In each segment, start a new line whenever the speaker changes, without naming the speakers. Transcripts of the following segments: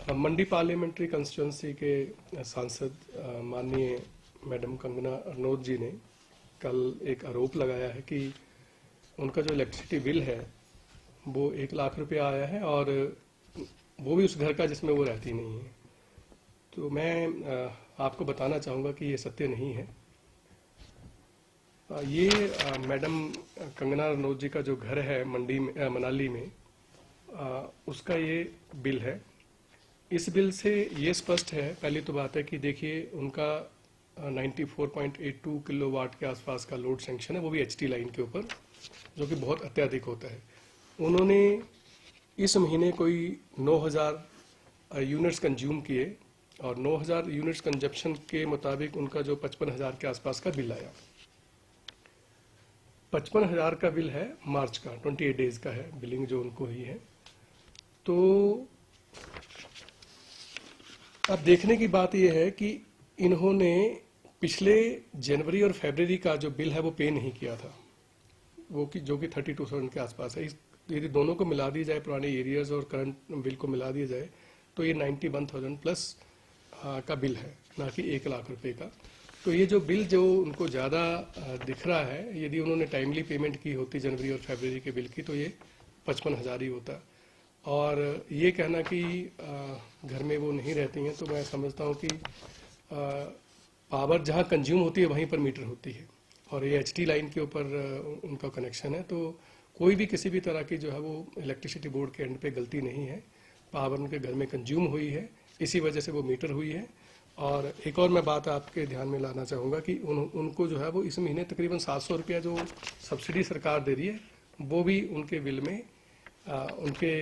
मंडी parliamentary constituency के सांसद माननीय मैडम कंगना रनौत जी ने कल एक आरोप लगाया है कि उनका जो इलेक्ट्रिसिटी बिल है वो 1 लाख रुपया आया है और वो भी उस घर का जिसमें वो रहती नहीं है। तो मैं आपको बताना चाहूँगा कि ये सत्य नहीं है। ये मैडम कंगना रनौत जी का जो घर है मंडी में मनाली में, उसका ये बिल है। इस बिल से ये स्पष्ट है, पहली तो बात है कि देखिए उनका 94.82 किलोवाट के आसपास का लोड सैंक्शन है, वो भी एचटी लाइन के ऊपर, जो कि बहुत अत्यधिक होता है। उन्होंने इस महीने कोई 9000 यूनिट्स कंज्यूम किए और 9000 यूनिट्स कंजप्शन के मुताबिक उनका जो 55,000 के आसपास का बिल आया। 55,000 का बिल है मार्च का, 28 डेज का है बिलिंग जो उनको हुई है। तो अब देखने की बात यह है कि इन्होंने पिछले जनवरी और फरवरी का जो बिल है वो पे नहीं किया था, वो कि जो कि 32,000 के आसपास है। यदि दोनों को मिला दिया जाए, पुराने एरियर्स और करंट बिल को मिला दिया जाए, तो ये 91,000 प्लस का बिल है, ना कि 1 लाख रुपए का। तो ये जो बिल जो उनको ज़्यादा दिख रहा है, यदि उन्होंने टाइमली पेमेंट की होती जनवरी और फरवरी के बिल की, तो ये 55,000 ही होता। और ये कहना कि घर में वो नहीं रहती हैं, तो मैं समझता हूँ कि पावर जहाँ कंज्यूम होती है वहीं पर मीटर होती है और ये एचटी लाइन के ऊपर उनका कनेक्शन है। तो कोई भी किसी भी तरह की जो है वो इलेक्ट्रिसिटी बोर्ड के एंड पे गलती नहीं है। पावर उनके घर में कंज्यूम हुई है, इसी वजह से वो मीटर हुई है। और एक और मैं बात आपके ध्यान में लाना चाहूँगा कि उनको जो है वो इस महीने तकरीबन 700 रुपया जो सब्सिडी सरकार दे रही है, वो भी उनके बिल में उनके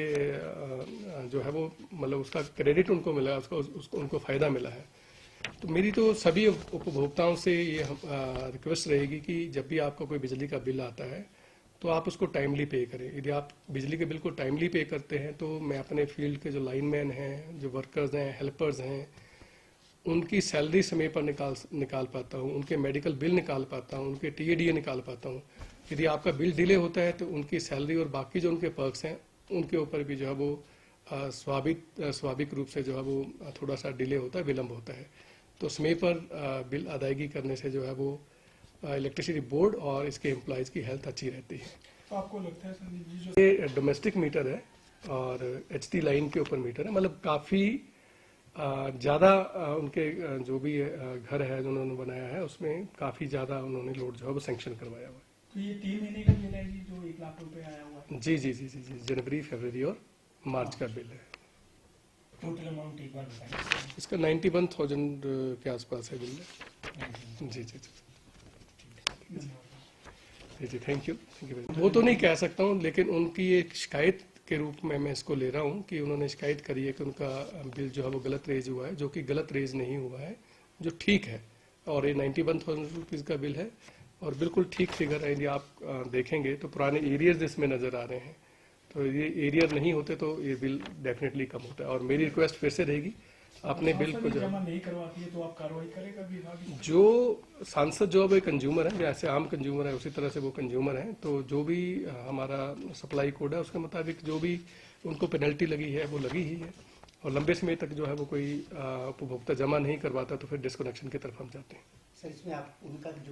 जो है वो मतलब उसका क्रेडिट उनको मिला, उसको उनको फ़ायदा मिला है। तो मेरी तो सभी उपभोक्ताओं से ये रिक्वेस्ट रहेगी कि जब भी आपका कोई बिजली का बिल आता है तो आप उसको टाइमली पे करें। यदि आप बिजली के बिल को टाइमली पे करते हैं तो मैं अपने फील्ड के जो लाइनमैन हैं, जो वर्कर्स हैं, हेल्पर्स हैं, उनकी सैलरी समय पर निकाल पाता हूँ, उनके मेडिकल बिल निकाल पाता हूँ, उनके टीएडीए निकाल पाता हूँ। यदि आपका बिल डिले होता है तो उनकी सैलरी और बाकी जो उनके पर्क्स हैं उनके ऊपर भी जो है वो स्वाभाविक रूप से जो है वो थोड़ा सा डिले होता है, विलम्ब होता है। तो समय पर बिल अदायगी करने से जो है वो इलेक्ट्रिसिटी बोर्ड और इसके एम्प्लॉयज़ की हेल्थ अच्छी रहती है।
तो आपको लगता है संदीप जी,
ये डोमेस्टिक मीटर है और एचटी लाइन के ऊपर मीटर है, मतलब काफ़ी ज़्यादा उनके जो भी घर है जो उन्होंने बनाया है उसमें काफ़ी ज़्यादा उन्होंने लोड जो है वो सैंक्शन करवाया हुआ है।
तो ये 3 महीने का बिल है जी, जो 1 लाख रुपए आया हुआ है?
जी जी जी जी जी, जनवरी, फरवरी और मार्च का बिल है।
टोटल अमाउंट एक बार बताइए।
इसका 91,000 के आसपास है बिल। जी जी जी जी जी, थैंक यू वो तो नहीं कह सकता हूँ, लेकिन उनकी एक शिकायत के रूप में मैं इसको ले रहा हूँ कि उन्होंने शिकायत करी है कि उनका बिल जो है वो गलत रेज हुआ है, जो कि गलत रेज नहीं हुआ है, जो ठीक है। और ये 91,000 रुपीज़ का बिल है और बिल्कुल ठीक फिगर है। यदि आप देखेंगे तो पुराने एरियर्स इसमें नज़र आ रहे हैं, तो ये एरियर नहीं होते तो ये बिल डेफिनेटली कम होता है। और मेरी रिक्वेस्ट फिर से रहेगी, अपने बिल को
जमा नहीं करवाती है तो आप कार्रवाई करेगा विभाग?
जो सांसद जो अब कंज्यूमर है, जैसे आम कंज्यूमर है उसी तरह से वो कंज्यूमर है, तो जो भी हमारा सप्लाई कोड है उसके मुताबिक जो भी उनको पेनल्टी लगी है वो लगी ही है। और लंबे समय तक जो है वो कोई उपभोक्ता जमा नहीं करवाता तो फिर डिस्कनेक्शन की तरफ हम जाते हैं।
सर, इसमें आप उनका जो